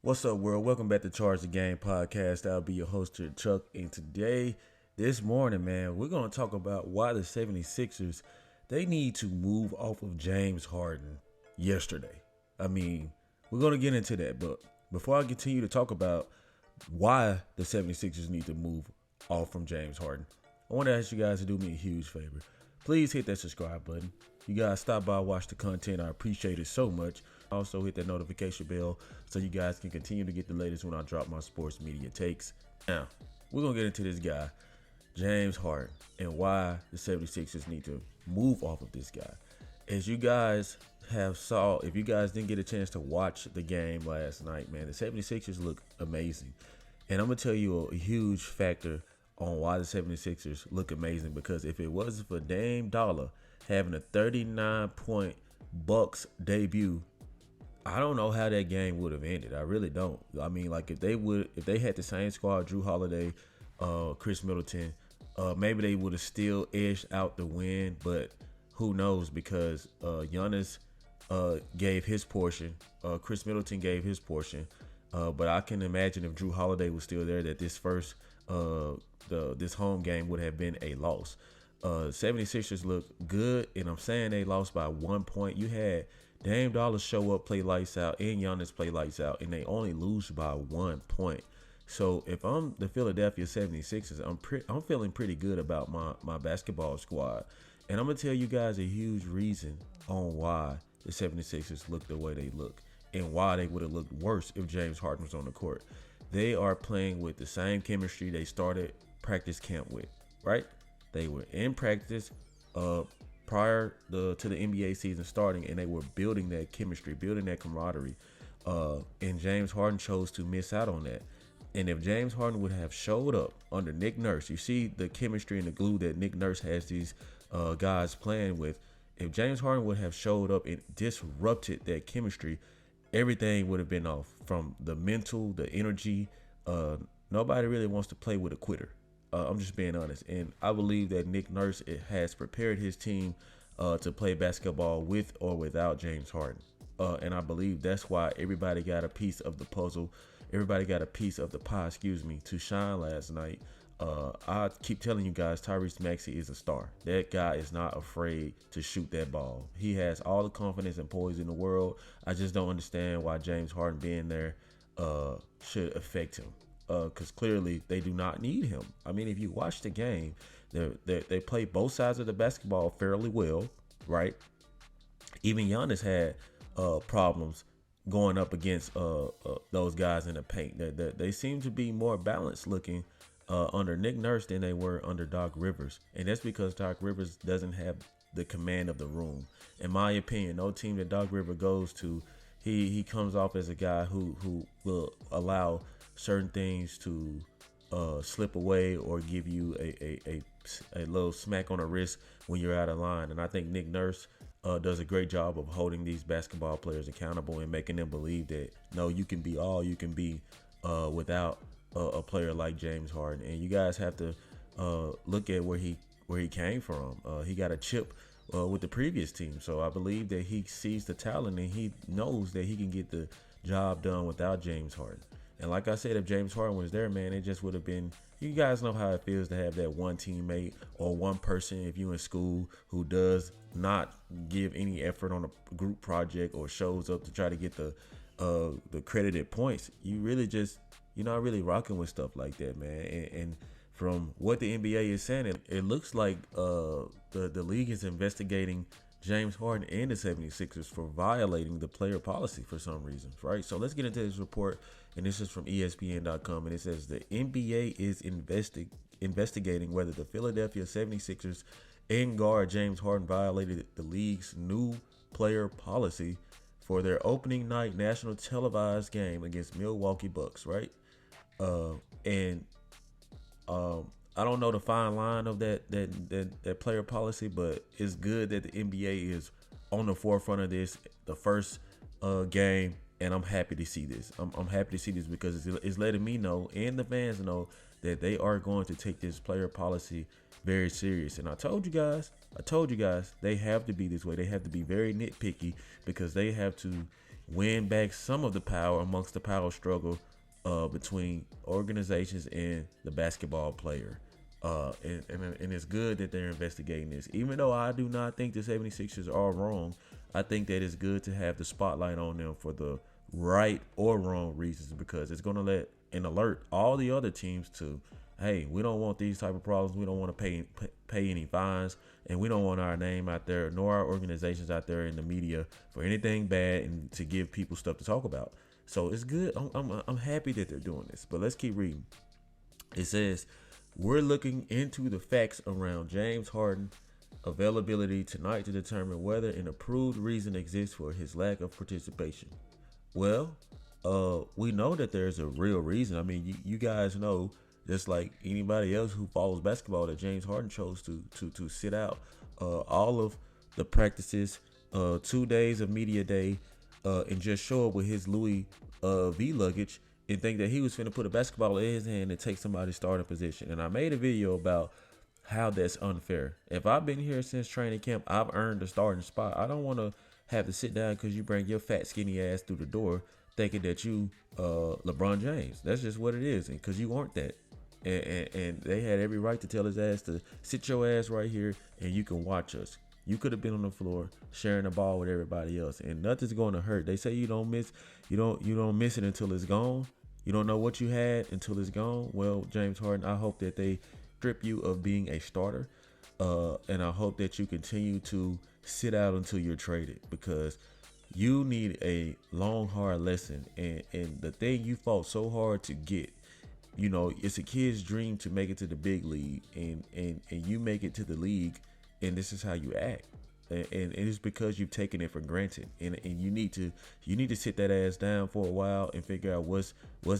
What's up, world? Welcome back to Charge the Game podcast. I'll be your host here, Chuck. And today, this morning, man, we're going to talk about why the 76ers, they need to move off of James Harden yesterday. I mean, we're going to get into that. But before I continue to talk about why the 76ers need to move off from James Harden, I want to ask you guys to do me a huge favor. Please hit that subscribe button. You guys stop by, watch the content. I appreciate it so much. Also hit that notification bell so you guys can continue to get the latest when I drop my sports media takes. Now, we're going to get into this guy, James Harden, and why the 76ers need to move off of this guy. As you guys if you guys didn't get a chance to watch the game last night, man, the 76ers look amazing. And I'm going to tell you a huge factor on why the 76ers look amazing, because if it wasn't for Dame Dollar having a 39-point Bucks debut, I don't know how that game would have ended. I really don't. I mean, like if they had the same squad, Drew Holiday, Chris Middleton, maybe they would have still edged out the win, but who knows, because Giannis gave his portion, Chris Middleton gave his portion, but I can imagine if Drew Holiday was still there, that this this home game would have been a loss. 76ers look good, and I'm saying they lost by 1 point. You had Dame Dollar show up, play lights out, and Giannis play lights out, and they only lose by 1 point. So if I'm the Philadelphia 76ers, I'm feeling pretty good about my basketball squad. And I'm going to tell you guys a huge reason on why the 76ers look the way they look, and why they would have looked worse if James Harden was on the court. They are playing with the same chemistry they started practice camp with, right? They were in practice prior to the NBA season starting, and they were building that chemistry, building that camaraderie. And James Harden chose to miss out on that. And if James Harden would have showed up under Nick Nurse, you see the chemistry and the glue that Nick Nurse has these guys playing with. If James Harden would have showed up and disrupted that chemistry, everything would have been off, from the mental, the energy. Nobody really wants to play with a quitter. I'm just being honest. And I believe that Nick Nurse has prepared his team to play basketball with or without James Harden. And I believe that's why everybody got a piece of the puzzle. Everybody got a piece of the pie, to shine last night. I keep telling you guys, Tyrese Maxey is a star. That guy is not afraid to shoot that ball. He has all the confidence and poise in the world. I just don't understand why James Harden being there should affect him. Because clearly they do not need him. I mean, if you watch the game, they play both sides of the basketball fairly well, right? Even Giannis had problems going up against those guys in the paint. They seem to be more balanced looking under Nick Nurse than they were under Doc Rivers. And that's because Doc Rivers doesn't have the command of the room. In my opinion, no team that Doc Rivers goes to, he comes off as a guy who will allow certain things to slip away or give you a little smack on the wrist when you're out of line. And I think Nick Nurse does a great job of holding these basketball players accountable and making them believe that, no, you can be all you can be without a player like James Harden. And you guys have to look at where he came from. He got a chip with the previous team. So I believe that he sees the talent and he knows that he can get the job done without James Harden. And like I said, if James Harden was there, man, it just would have been, you guys know how it feels to have that one teammate or one person, if you in school, who does not give any effort on a group project or shows up to try to get the credited points. You really just, you're not really rocking with stuff like that, man. And from what the NBA is saying, it looks like the league is investigating James Harden and the 76ers for violating the player policy for some reason, right? So let's get into this report, and this is from ESPN.com, and it says the NBA is investigating whether the Philadelphia 76ers and guard James Harden violated the league's new player policy for their opening night national televised game against Milwaukee Bucks, right? I don't know the fine line of that player policy, but it's good that the NBA is on the forefront of this, the first game, and I'm happy to see this. I'm happy to see this because it's letting me know and the fans know that they are going to take this player policy very serious. And I told you guys, they have to be this way. They have to be very nitpicky because they have to win back some of the power amongst the power struggle between organizations and the basketball player. And it's good that they're investigating this. Even though I do not think the 76ers are wrong, I think that it's good to have the spotlight on them for the right or wrong reasons, because it's going to let and alert all the other teams to, hey, we don't want these type of problems. We don't want to pay any fines, and we don't want our name out there nor our organizations out there in the media for anything bad and to give people stuff to talk about. So it's good. I'm happy that they're doing this. But let's keep reading. It says, we're looking into the facts around James Harden availability tonight to determine whether an approved reason exists for his lack of participation. Well, we know that there's a real reason. I mean, you guys know, just like anybody else who follows basketball, that James Harden chose to sit out all of the practices, 2 days of media day, and just show up with his Louis V luggage and think that he was finna put a basketball in his hand and take somebody's starting position. And I made a video about how that's unfair. If I've been here since training camp, I've earned a starting spot. I don't want to have to sit down because you bring your fat, skinny ass through the door thinking that you LeBron James. That's just what it is, and because you aren't that. And they had every right to tell his ass to sit your ass right here and you can watch us. You could have been on the floor sharing the ball with everybody else, and nothing's going to hurt. They say you don't miss it until it's gone. You don't know what you had until it's gone. Well, James Harden, I hope that they strip you of being a starter, and I hope that you continue to sit out until you're traded, because you need a long, hard lesson. And the thing you fought so hard to get, you know, it's a kid's dream to make it to the big league, and you make it to the league, and this is how you act. And it's because you've taken it for granted, and you need to sit that ass down for a while and figure out what's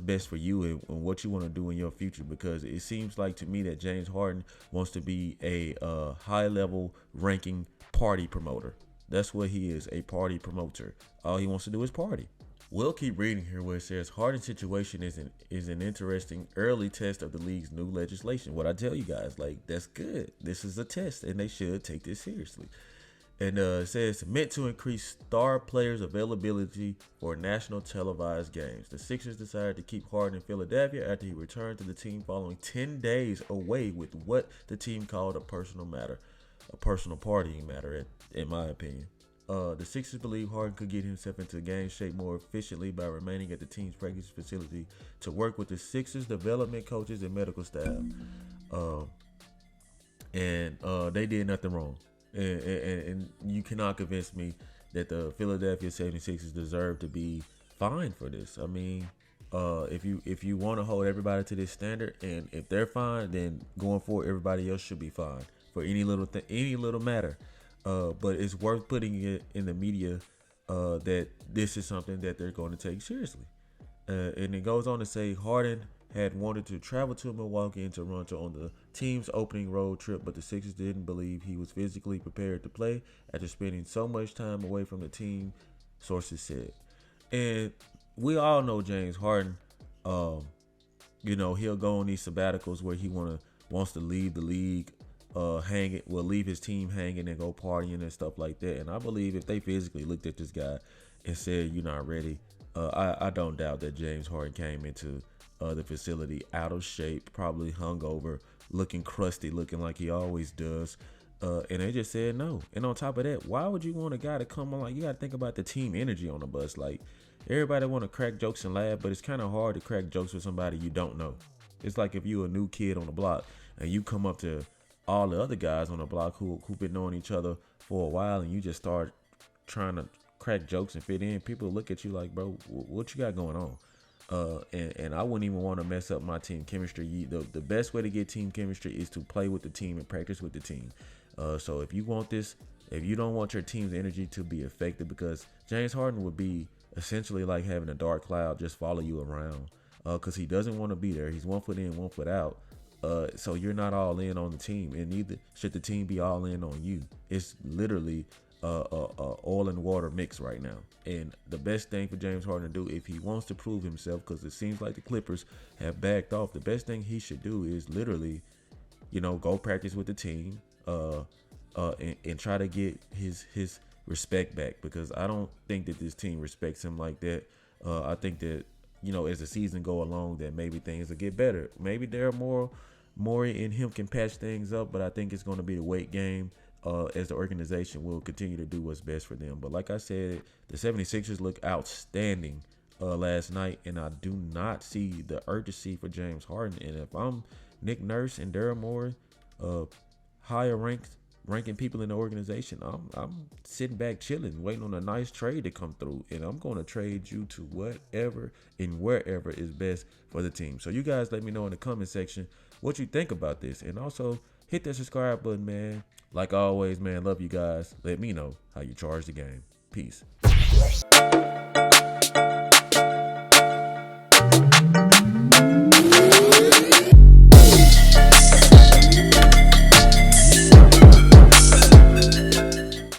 best for you and what you want to do in your future, because it seems like to me that James Harden wants to be a high level ranking party promoter. That's what he is, a party promoter. All he wants to do is party. We'll keep reading here where it says Harden's situation is an interesting early test of the league's new legislation. What I tell you guys, like, that's good. This is a test, and they should take this seriously. And it says, meant to increase star players' availability for national televised games. The Sixers decided to keep Harden in Philadelphia after he returned to the team following 10 days away with what the team called a personal partying matter, in my opinion. The Sixers believe Harden could get himself into game shape more efficiently by remaining at the team's practice facility to work with the Sixers development coaches and medical staff. And they did nothing wrong. And you cannot convince me that the Philadelphia 76ers deserve to be fined for this. I mean, if you want to hold everybody to this standard, and if they're fine, then going forward, everybody else should be fine for any little matter. But it's worth putting it in the media that this is something that they're going to take seriously. And it goes on to say Harden had wanted to travel to Milwaukee and Toronto on the team's opening road trip, but the Sixers didn't believe he was physically prepared to play after spending so much time away from the team, sources said. And we all know James Harden, you know, he'll go on these sabbaticals where he wants to leave the league leave his team hanging and go partying and stuff like that. And I believe if they physically looked at this guy and said, you're not ready, I don't doubt that James Harden came into the facility out of shape, probably hungover, looking crusty, looking like he always does. And they just said no. And on top of that, why would you want a guy to come on? Like, you got to think about the team energy on the bus. Like, everybody want to crack jokes and laugh, but it's kind of hard to crack jokes with somebody you don't know. It's like if you're a new kid on the block and you come up to all the other guys on the block who've been knowing each other for a while, and you just start trying to crack jokes and fit in. People look at you like, bro, what you got going on? And I wouldn't even want to mess up my team chemistry. The best way to get team chemistry is to play with the team and practice with the team. So if you don't want your team's energy to be affected, because James Harden would be essentially like having a dark cloud just follow you around, because he doesn't want to be there. He's 1 foot in, 1 foot out. So you're not all in on the team, and neither should the team be all in on you. It's literally oil and water mix right now. And the best thing for James Harden to do, if he wants to prove himself, because it seems like the Clippers have backed off, the best thing he should do is literally, go practice with the team, and try to get his respect back, because I don't think that this team respects him like that. I think that, as the season go along, that maybe things will get better. Maybe there are Morey and him can patch things up, but I think it's going to be the weight game, as the organization will continue to do what's best for them. But like I said, the 76ers look outstanding last night, and I do not see the urgency for James Harden. And if I'm Nick Nurse and Daryl Morey, higher ranking people in the organization, I'm sitting back chilling, waiting on a nice trade to come through, and I'm going to trade you to whatever and wherever is best for the team. So you guys let me know in the comment section what you think about this, and also hit that subscribe button, man. Like always, man, love you guys. Let me know how you charge the game. Peace.